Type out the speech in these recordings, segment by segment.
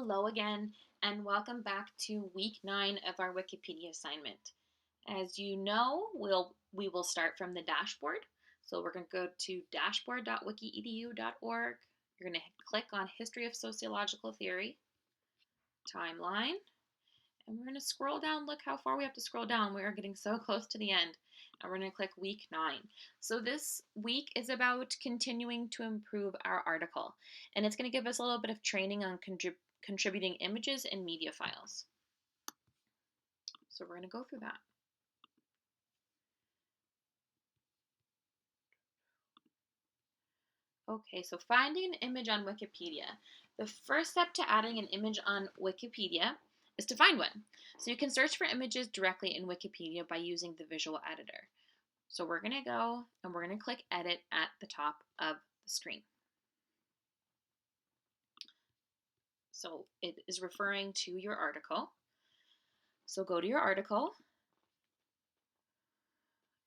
Hello again, and welcome back to week 9 of our Wikipedia assignment. As you know, we will start from the dashboard. So we're going to go to dashboard.wikiedu.org. You're going to click on History of Sociological Theory, Timeline, and we're going to scroll down. Look how far we have to scroll down. We are getting so close to the end. And we're going to click week 9. So this week is about continuing to improve our article. And it's going to give us a little bit of training on contributing images and media files. So we're going to go through that. Okay, so finding an image on Wikipedia. The first step to adding an image on Wikipedia is to find one. So you can search for images directly in Wikipedia by using the visual editor. So we're going to go and we're going to click edit at the top of the screen. So it is referring to your article. So go to your article,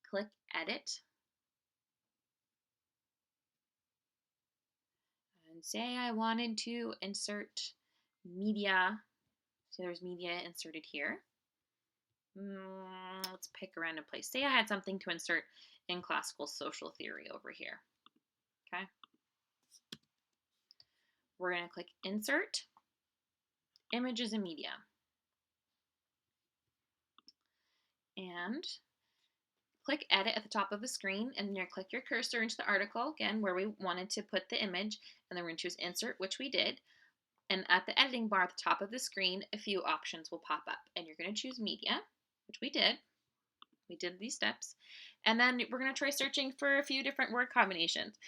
click edit, and say I wanted to insert media. So there's media inserted here. Let's pick a random place. Say I had something to insert in classical social theory over here. Okay. We're going to click insert, images and media. And click edit at the top of the screen, and then you're click your cursor into the article, again, where we wanted to put the image, and then we're going to choose insert, which we did. And at the editing bar at the top of the screen, a few options will pop up, and you're going to choose media, which we did. We did these steps. And then we're going to try searching for a few different word combinations.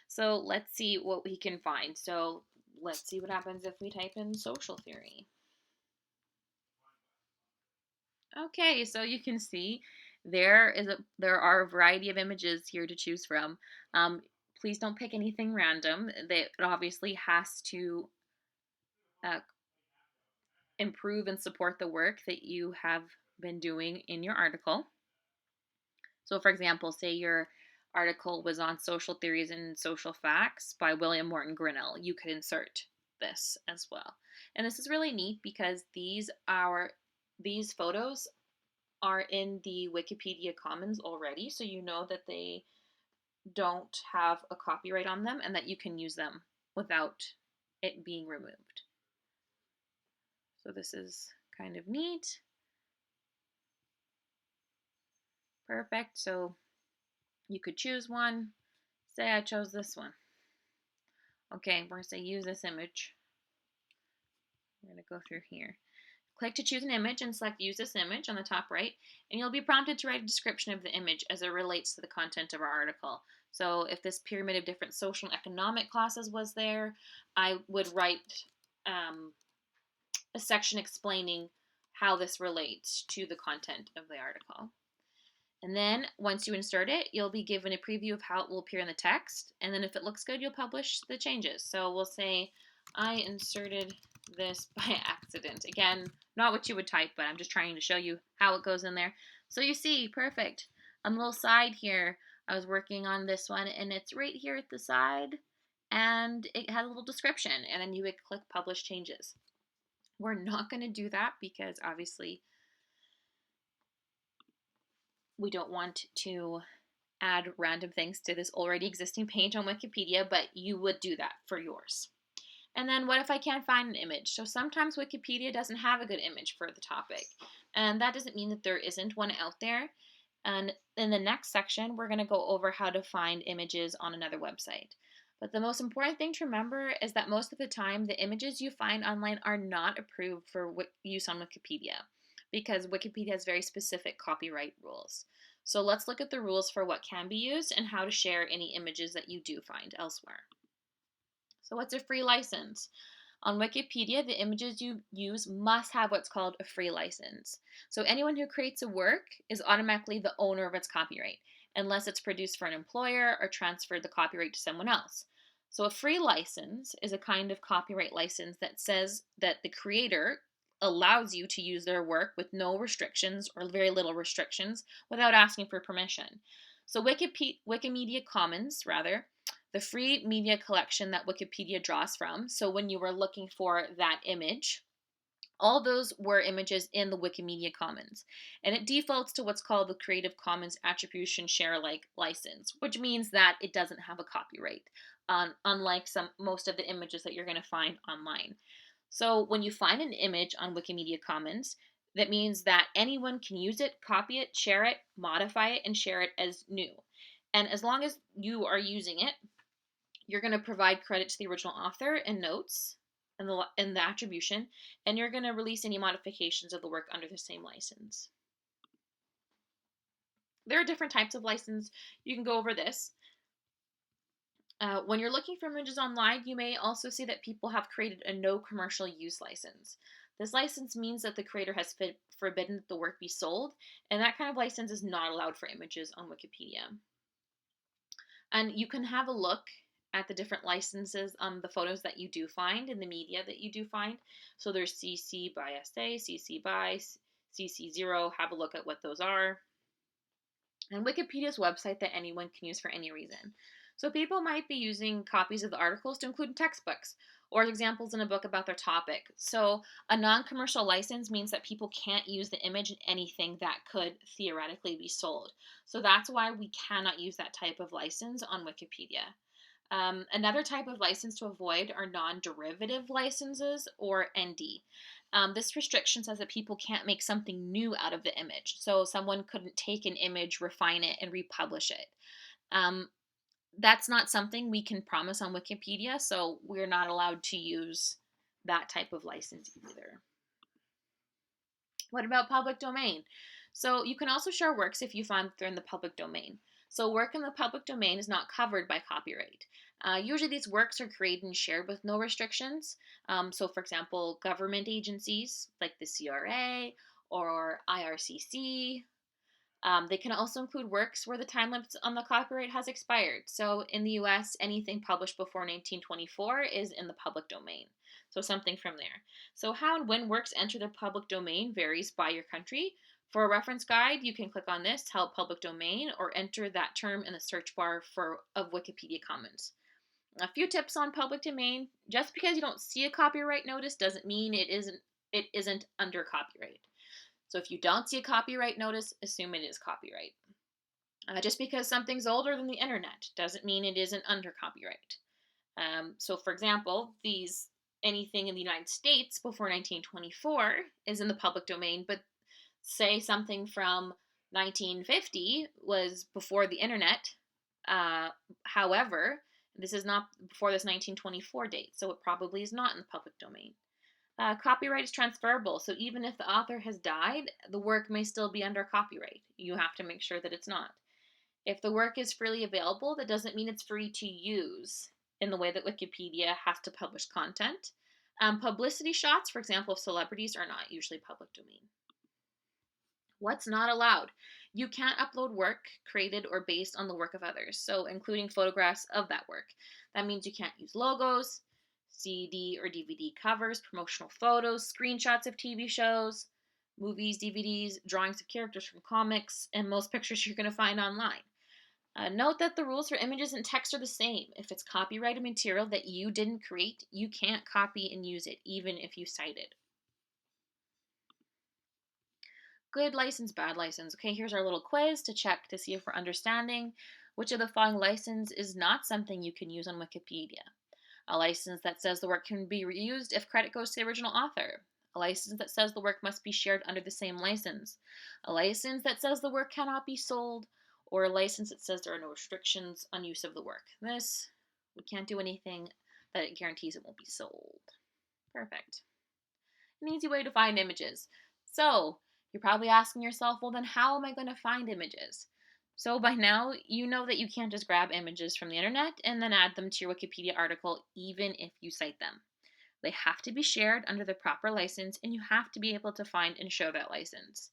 So let's see what we can find. So let's see what happens if we type in social theory. Okay, so you can see there are a variety of images here to choose from. Please don't pick anything random. It obviously has to improve and support the work that you have been doing in your article. So for example, say your article was on social theories and social facts by William Morton Grinnell. You could insert this as well. And this is really neat because these photos are in the Wikipedia Commons already, so you know that they don't have a copyright on them and that you can use them without it being removed. So this is kind of neat. Perfect. So you could choose one. Say I chose this one. Okay, we're going to say use this image. We're going to go through here. Click to choose an image and select use this image on the top right, and you'll be prompted to write a description of the image as it relates to the content of our article. So if this pyramid of different social and economic classes was there, I would write a section explaining how this relates to the content of the article. And then once you insert it, you'll be given a preview of how it will appear in the text. And then if it looks good, you'll publish the changes. So we'll say, I inserted this by accident. Again, not what you would type, but I'm just trying to show you how it goes in there. So you see, perfect. On the little side here, I was working on this one, and it's right here at the side. And it has a little description. And then you would click Publish Changes. We're not going to do that because obviously we don't want to add random things to this already existing page on Wikipedia, but you would do that for yours. And then what if I can't find an image? So sometimes Wikipedia doesn't have a good image for the topic, and that doesn't mean that there isn't one out there. And in the next section, we're going to go over how to find images on another website. But the most important thing to remember is that most of the time, the images you find online are not approved for use on Wikipedia, because Wikipedia has very specific copyright rules. So let's look at the rules for what can be used and how to share any images that you do find elsewhere. So what's a free license? On Wikipedia, the images you use must have what's called a free license. So anyone who creates a work is automatically the owner of its copyright, unless it's produced for an employer or transferred the copyright to someone else. So a free license is a kind of copyright license that says that the creator allows you to use their work with no restrictions or very little restrictions without asking for permission. So Wikimedia Commons, rather, the free media collection that Wikipedia draws from. So when you were looking for that image, all those were images in the Wikimedia Commons. And it defaults to what's called the Creative Commons Attribution Share Alike license, which means that it doesn't have a copyright, unlike most of the images that you're going to find online. So when you find an image on Wikimedia Commons, that means that anyone can use it, copy it, share it, modify it, and share it as new. And as long as you are using it, you're going to provide credit to the original author and notes and the attribution, and you're going to release any modifications of the work under the same license. There are different types of license. You can go over this. When you're looking for images online, you may also see that people have created a no commercial use license. This license means that the creator has forbidden that the work be sold, and that kind of license is not allowed for images on Wikipedia. And you can have a look at the different licenses on the photos that you do find in the media that you do find. So there's CC by SA, CC by, CC0. Have a look at what those are. And Wikipedia's website that anyone can use for any reason. So people might be using copies of the articles to include in textbooks or examples in a book about their topic. So a non-commercial license means that people can't use the image in anything that could theoretically be sold. So that's why we cannot use that type of license on Wikipedia. Another type of license to avoid are non-derivative licenses, or ND. This restriction says that people can't make something new out of the image. So someone couldn't take an image, refine it, and republish it. That's not something we can promise on Wikipedia, so we're not allowed to use that type of license either. What about public domain? So you can also share works if you find they're in the public domain. So work in the public domain is not covered by copyright. Usually these works are created and shared with no restrictions. So for example, government agencies like the CRA or IRCC. They can also include works where the time limit on the copyright has expired. So in the US, anything published before 1924 is in the public domain. So something from there. So how and when works enter the public domain varies by your country. For a reference guide, you can click on this, help public domain, or enter that term in the search bar of Wikipedia Commons. A few tips on public domain. Just because you don't see a copyright notice doesn't mean it isn't under copyright. So if you don't see a copyright notice, assume it is copyright. Just because something's older than the internet doesn't mean it isn't under copyright. So for example, anything in the United States before 1924 is in the public domain, but say something from 1950 was before the internet. However, this is not before this 1924 date, so it probably is not in the public domain. Copyright is transferable, so even if the author has died, the work may still be under copyright. You have to make sure that it's not. If the work is freely available, that doesn't mean it's free to use in the way that Wikipedia has to publish content. Publicity shots, for example, of celebrities are not usually public domain. What's not allowed? You can't upload work created or based on the work of others, so including photographs of that work. That means you can't use logos, CD or DVD covers, promotional photos, screenshots of TV shows, movies, DVDs, drawings of characters from comics, and most pictures you're going to find online. Note that the rules for images and text are the same. If it's copyrighted material that you didn't create, you can't copy and use it, even if you cite it. Good license, bad license. Okay, here's our little quiz to check to see if we're understanding. Which of the following license is not something you can use on Wikipedia? A license that says the work can be reused if credit goes to the original author. A license that says the work must be shared under the same license. A license that says the work cannot be sold. Or a license that says there are no restrictions on use of the work. This, we can't do anything that it guarantees it won't be sold. Perfect. An easy way to find images. So, you're probably asking yourself, well then how am I going to find images? So by now, you know that you can't just grab images from the internet and then add them to your Wikipedia article even if you cite them. They have to be shared under the proper license, and you have to be able to find and show that license.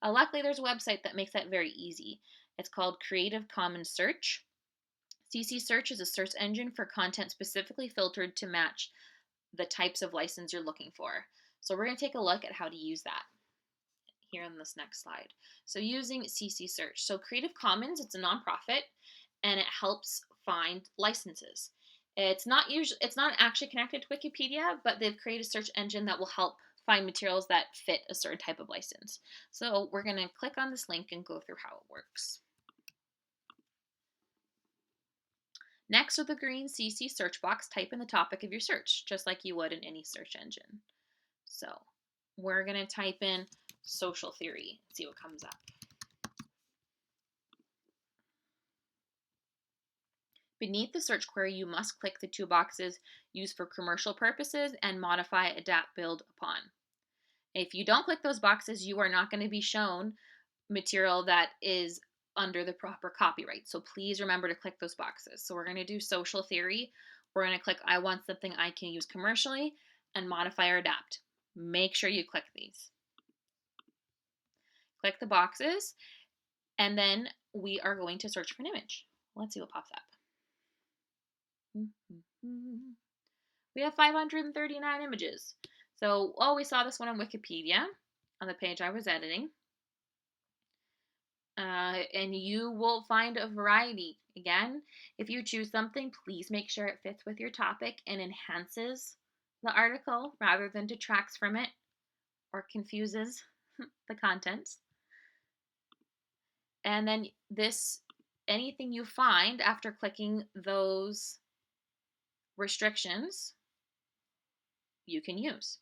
Luckily, there's a website that makes that very easy. It's called Creative Commons Search. CC Search is a search engine for content specifically filtered to match the types of license you're looking for. So we're going to take a look at how to use that. here on this next slide. So using CC search. So Creative Commons, it's a nonprofit and it helps find licenses. It's not actually connected to Wikipedia, but they've created a search engine that will help find materials that fit a certain type of license. So we're going to click on this link and go through how it works. Next, with the green CC search box, type in the topic of your search, just like you would in any search engine. So we're going to type in social theory, see what comes up. Beneath the search query, you must click the two boxes used for commercial purposes and modify, adapt, build upon. If you don't click those boxes, you are not going to be shown material that is under the proper copyright. So please remember to click those boxes. So we're going to do social theory. We're going to click I want something I can use commercially and modify or adapt. Make sure you click these. Click the boxes and then we are going to search for an image. Let's see what pops up. We have 539 images. So, we saw this one on Wikipedia on the page I was editing. And you will find a variety. Again, if you choose something, please make sure it fits with your topic and enhances the article rather than detracts from it or confuses the contents. And then anything you find after clicking those restrictions, you can use.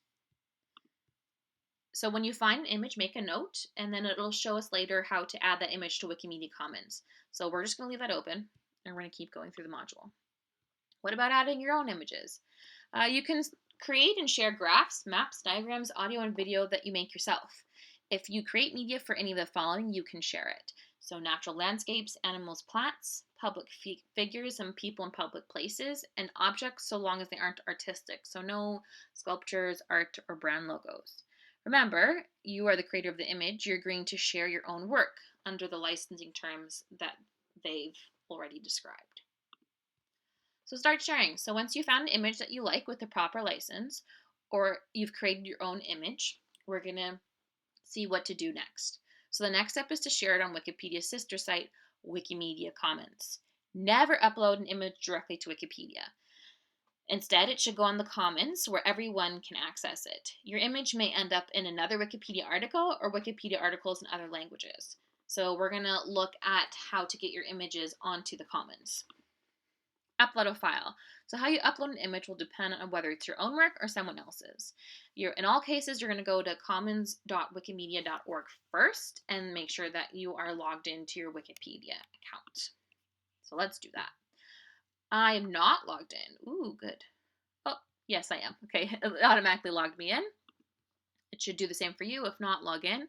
So when you find an image, make a note, and then it'll show us later how to add that image to Wikimedia Commons. So we're just going to leave that open, and we're going to keep going through the module. What about adding your own images? You can create and share graphs, maps, diagrams, audio, and video that you make yourself. If you create media for any of the following, you can share it. So natural landscapes, animals, plants, public figures and people in public places, and objects so long as they aren't artistic. So no sculptures, art, or brand logos. Remember, you are the creator of the image. You're agreeing to share your own work under the licensing terms that they've already described. So start sharing. So once you found an image that you like with the proper license, or you've created your own image, we're going to see what to do next. So the next step is to share it on Wikipedia's sister site, Wikimedia Commons. Never upload an image directly to Wikipedia. Instead, it should go on the Commons where everyone can access it. Your image may end up in another Wikipedia article or Wikipedia articles in other languages. So we're going to look at how to get your images onto the Commons. Upload a file. So how you upload an image will depend on whether it's your own work or someone else's. In all cases, you're going to go to commons.wikimedia.org first and make sure that you are logged into your Wikipedia account. So let's do that. I am not logged in. Ooh, good. Oh, yes, I am. Okay, it automatically logged me in. It should do the same for you. If not, log in.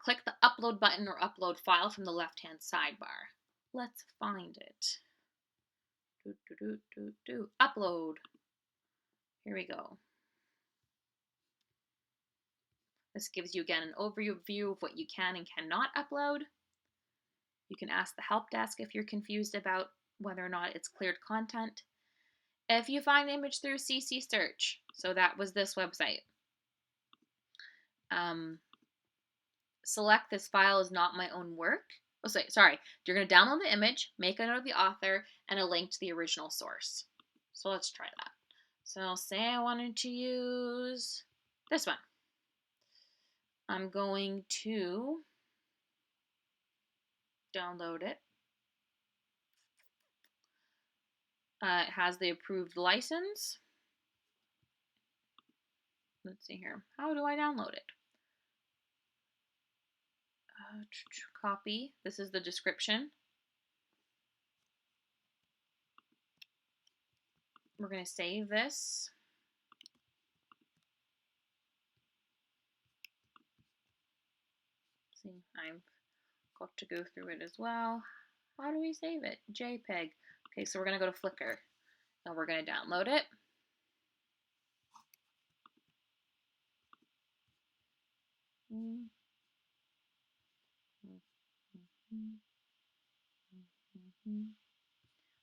Click the upload button or upload file from the left-hand sidebar. Let's find it. Upload. Here we go. This gives you again an overview of what you can and cannot upload. You can ask the help desk if you're confused about whether or not it's cleared content. If you find an image through CC search, so that was this website, select this file is not my own work. Oh, sorry, you're going to download the image, make a note of the author, and a link to the original source. So let's try that. So say I wanted to use this one. I'm going to download it. It has the approved license. Let's see here. How do I download it? Copy. This is the description. We're going to save this. See, I've got to go through it as well. How do we save it? JPEG. Okay, so we're going to go to Flickr and we're going to download it.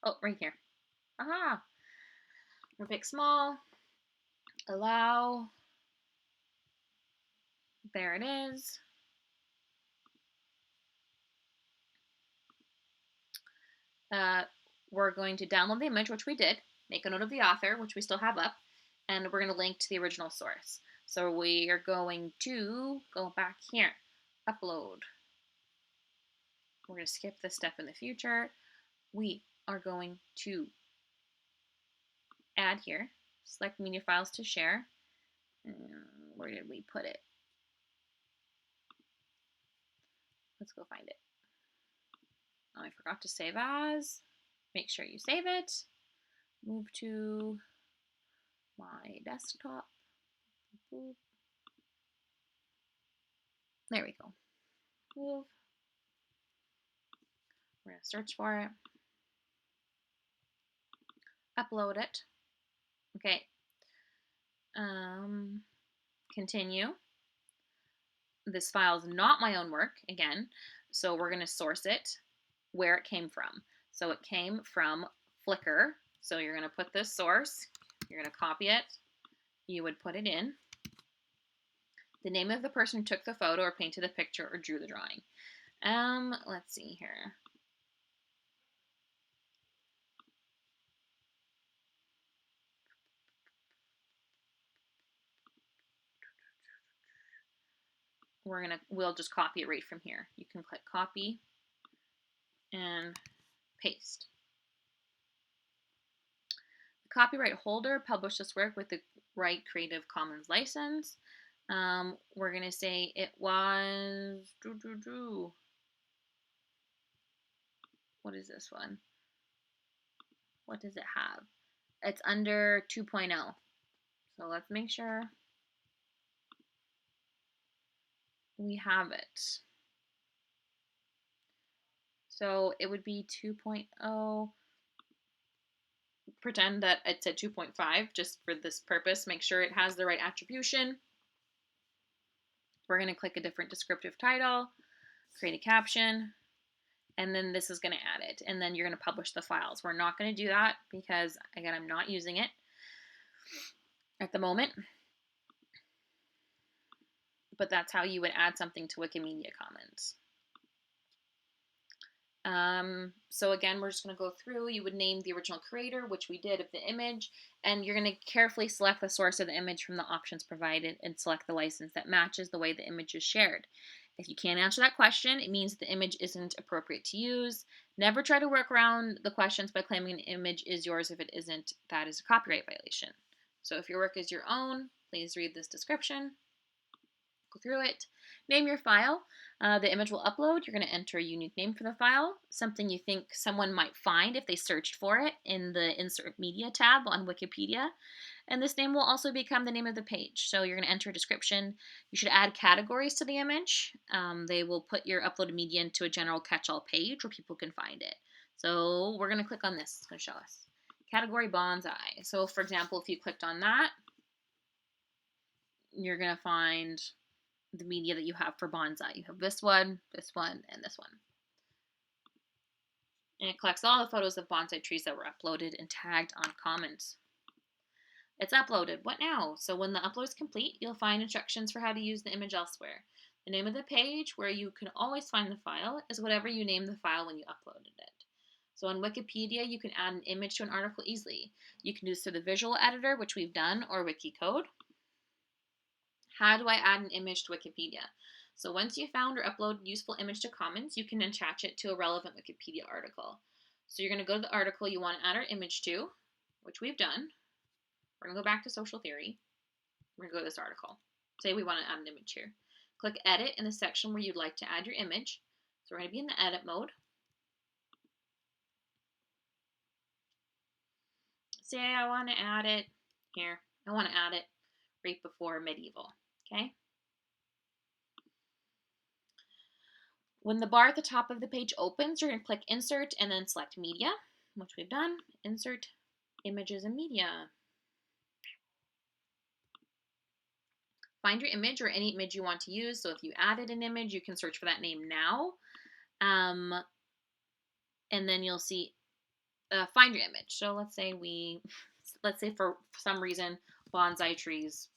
Oh, right here. Aha! We'll pick small, allow, There it is. We're going to download the image, which we did, make a note of the author, which we still have up, and we're going to link to the original source. So we are going to go back here, upload. We're going to skip this step in the future. We are going to add here, select media files to share. Where did we put it? Let's go find it. Oh, I forgot to save as. Make sure you save it. Move to my desktop. There we go. Move. We're going to search for it. Upload it. Okay. Continue. This file is not my own work, again, so we're going to source it where it came from. So it came from Flickr. So you're going to put this source, you're going to copy it, you would put it in, the name of the person who took the photo or painted the picture or drew the drawing. Let's see here. We'll just copy it right from here. You can click copy and paste. The copyright holder published this work with the right Creative Commons license. We're going to say it was, what is this one? What does it have? It's under 2.0. So let's make sure we have it. So it would be 2.0. Pretend that it's at 2.5 just for this purpose. Make sure it has the right attribution. We're going to click a different descriptive title, create a caption, and then this is going to add it. And then you're going to publish the files. We're not going to do that because, again, I'm not using it at the moment. But that's how you would add something to Wikimedia Commons. So again, we're just going to go through. You would name the original creator, which we did, of the image, and you're going to carefully select the source of the image from the options provided and select the license that matches the way the image is shared. If you can't answer that question, it means the image isn't appropriate to use. Never try to work around the questions by claiming an image is yours. If it isn't, that is a copyright violation. So if your work is your own, please read this description. Go through it. Name your file. The image will upload. You're going to enter a unique name for the file, something you think someone might find if they searched for it in the Insert Media tab on Wikipedia. And this name will also become the name of the page. So you're going to enter a description. You should add categories to the image. They will put your uploaded media into a general catch-all page where people can find it. So we're going to click on this. It's going to show us. Category bonsai. So for example, if you clicked on that, you're going to find the media that you have for bonsai. You have this one, and this one. And it collects all the photos of bonsai trees that were uploaded and tagged on Commons. It's uploaded. What now? So when the upload is complete, you'll find instructions for how to use the image elsewhere. The name of the page, where you can always find the file, is whatever you named the file when you uploaded it. So on Wikipedia, you can add an image to an article easily. You can do this through the visual editor, which we've done, or Wikicode. How do I add an image to Wikipedia? So once you found or uploaded a useful image to Commons, you can attach it to a relevant Wikipedia article. So you're going to go to the article you want to add our image to, which we've done. We're going to go back to social theory. We're going to go to this article. Say we want to add an image here. Click Edit in the section where you'd like to add your image. So we're going to be in the Edit mode. Say I want to add it here. I want to add it right before medieval. Okay. When the bar at the top of the page opens, you're going to click Insert and then select Media, which we've done. Insert Images and Media. Find your image or any image you want to use. So if you added an image, you can search for that name now. And then you'll see find your image. So let's say for some reason bonsai trees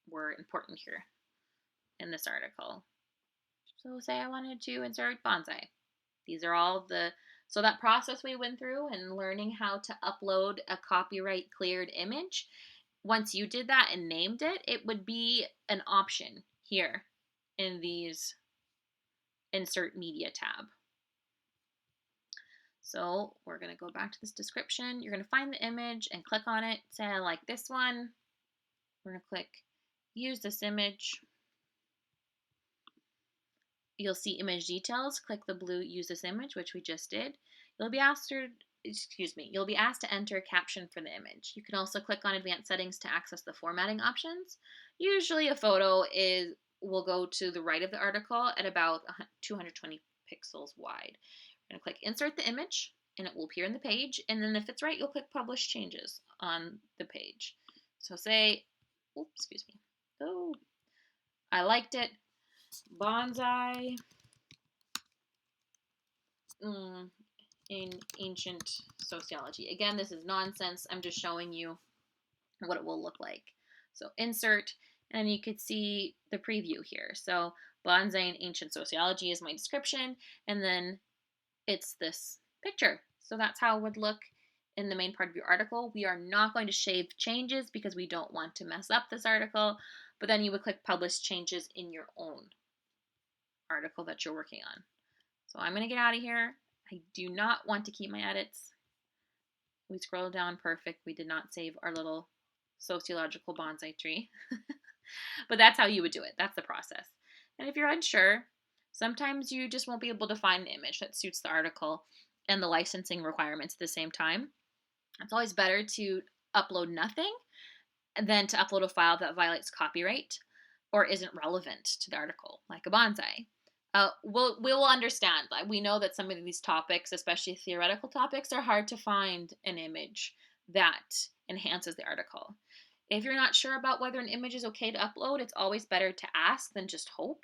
were important here. in this article. So say I wanted to insert bonsai. These are all so that process we went through and learning how to upload a copyright cleared image. Once you did that and named it, it would be an option here in these insert media tab. So we're going to go back to this description. You're going to find the image and click on it. Say I like this one. We're going to click use this image. You'll see image details. Click the blue use this image, which we just did. You'll be asked to enter a caption for the image. You can also click on advanced settings to access the formatting options. Usually a photo will go to the right of the article at about 220 pixels wide. We're going to click insert the image and it will appear in the page, and then if it's right, you'll click publish changes on the page. So say, I liked it. Bonsai in ancient sociology. Again, this is nonsense. I'm just showing you what it will look like. So insert, and you could see the preview here. So bonsai in ancient sociology is my description, and then it's this picture. So that's how it would look in the main part of your article. We are not going to save changes because we don't want to mess up this article, but then you would click publish changes in your own article that you're working on. So I'm going to get out of here. I do not want to keep my edits. We scrolled down perfect. We did not save our little sociological bonsai tree. But that's how you would do it. That's the process. And if you're unsure, sometimes you just won't be able to find an image that suits the article and the licensing requirements at the same time. It's always better to upload nothing than to upload a file that violates copyright or isn't relevant to the article, like a bonsai. We will understand. We know that some of these topics, especially theoretical topics, are hard to find an image that enhances the article. If you're not sure about whether an image is okay to upload, it's always better to ask than just hope.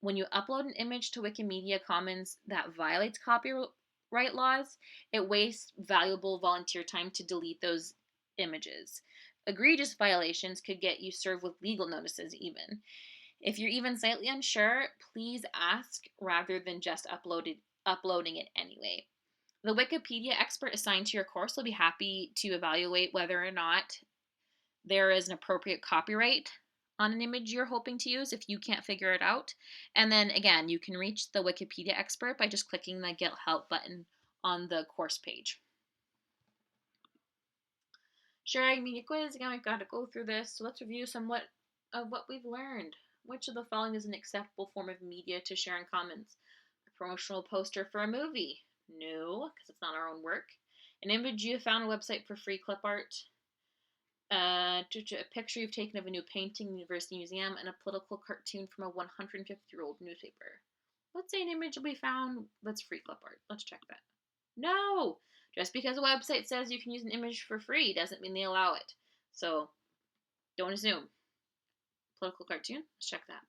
When you upload an image to Wikimedia Commons that violates copyright laws, it wastes valuable volunteer time to delete those images. Egregious violations could get you served with legal notices even. If you're even slightly unsure, please ask rather than just uploading it anyway. The Wikipedia expert assigned to your course will be happy to evaluate whether or not there is an appropriate copyright on an image you're hoping to use if you can't figure it out. And then again, you can reach the Wikipedia expert by just clicking the Get Help button on the course page. Sharing media quiz. Again, we've got to go through this. So let's review somewhat of what we've learned. Which of the following is an acceptable form of media to share in commons? A promotional poster for a movie? No, because it's not our own work. An image you found on a website for free clip art? A picture you've taken of a new painting in the University Museum, and a political cartoon from a 150-year-old newspaper. Let's say an image will be found that's free clip art. Let's check that. No! Just because a website says you can use an image for free doesn't mean they allow it. So, don't assume. Political cartoon? Let's check that.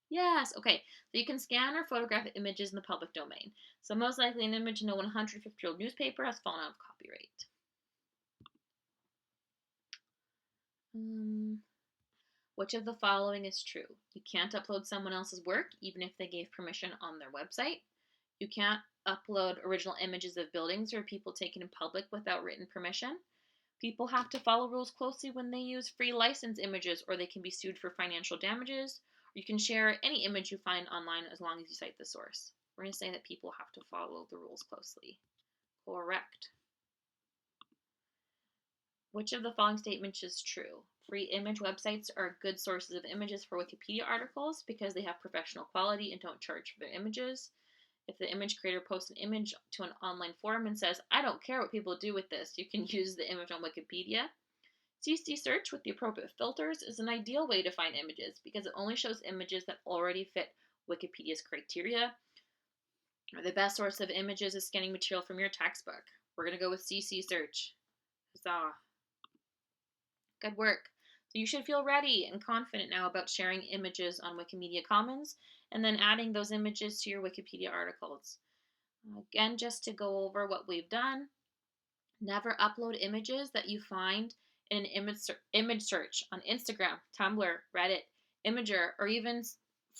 Yes, okay. So you can scan or photograph images in the public domain. So most likely an image in a 150-year-old newspaper has fallen out of copyright. Which of the following is true? You can't upload someone else's work, even if they gave permission on their website. You can't upload original images of buildings or people taken in public without written permission. People have to follow rules closely when they use free license images, or they can be sued for financial damages. Or you can share any image you find online as long as you cite the source. We're going to say that people have to follow the rules closely. Correct. Which of the following statements is true? Free image websites are good sources of images for Wikipedia articles because they have professional quality and don't charge for their images. If the image creator posts an image to an online forum and says, I don't care what people do with this, you can use the image on Wikipedia. CC search with the appropriate filters is an ideal way to find images because it only shows images that already fit Wikipedia's criteria. Or the best source of images is scanning material from your textbook. We're going to go with CC search. Huzzah. Good work. So you should feel ready and confident now about sharing images on Wikimedia Commons and then adding those images to your Wikipedia articles. Again, just to go over what we've done, never upload images that you find in an image search on Instagram, Tumblr, Reddit, Imager, or even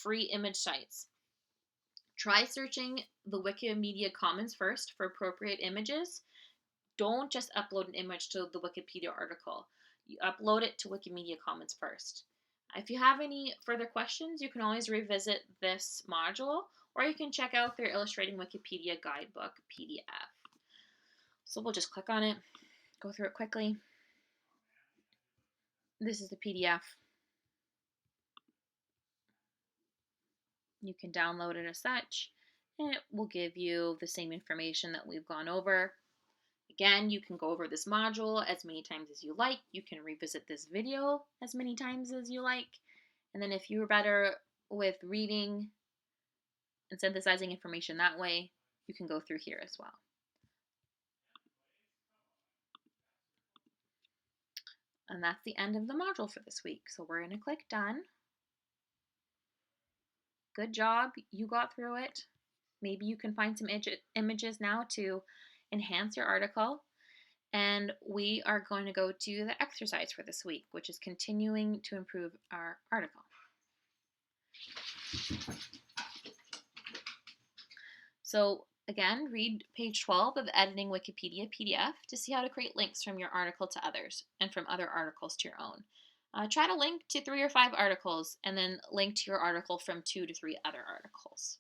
free image sites. Try searching the Wikimedia Commons first for appropriate images. Don't just upload an image to the Wikipedia article. You upload it to Wikimedia Commons first. If you have any further questions, you can always revisit this module, or you can check out their Illustrating Wikipedia Guidebook PDF. So we'll just click on it, go through it quickly. This is the PDF. You can download it as such, and it will give you the same information that we've gone over. Again, you can go over this module as many times as you like. You can revisit this video as many times as you like. And then if you're better with reading and synthesizing information that way, you can go through here as well. And that's the end of the module for this week. So we're going to click done. Good job. You got through it. Maybe you can find some images now to enhance your article. And we are going to go to the exercise for this week, which is continuing to improve our article. So again, read page 12 of the Editing Wikipedia PDF to see how to create links from your article to others and from other articles to your own. Try to link to 3 or 5 articles and then link to your article from 2 to 3 other articles.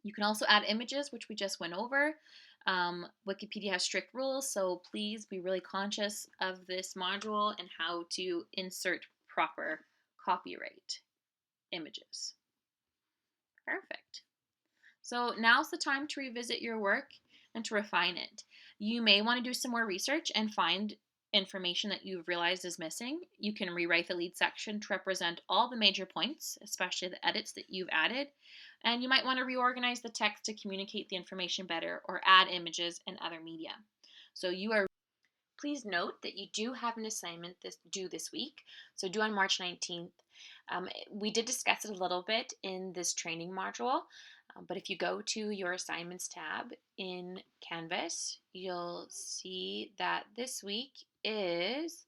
You can also add images, which we just went over. Wikipedia has strict rules, so please be really conscious of this module and how to insert proper copyright images. Perfect. So now's the time to revisit your work and to refine it. You may want to do some more research and find information that you've realized is missing. You can rewrite the lead section to represent all the major points, especially the edits that you've added. And you might want to reorganize the text to communicate the information better or add images and other media. So please note that you do have an assignment due this week, so due on March 19th. We did discuss it a little bit in this training module, but if you go to your assignments tab in Canvas, you'll see that this week is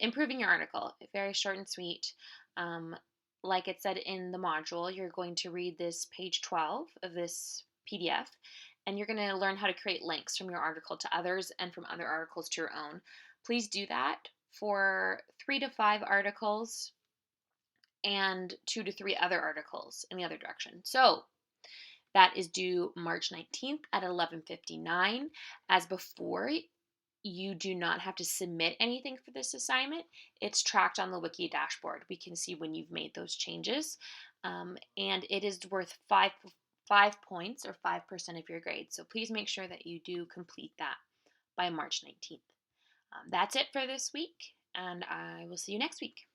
improving your article. Very short and sweet. Like it said in the module, you're going to read this page 12 of this PDF, and you're going to learn how to create links from your article to others and from other articles to your own. Please do that for 3 to 5 articles and 2 to 3 other articles in the other direction. So that is due March 19th at 11:59. As before, you do not have to submit anything for this assignment. It's tracked on the Wiki dashboard. We can see when you've made those changes. And it is worth 5 points or 5% of your grade. So please make sure that you do complete that by March 19th. That's it for this week, and I will see you next week.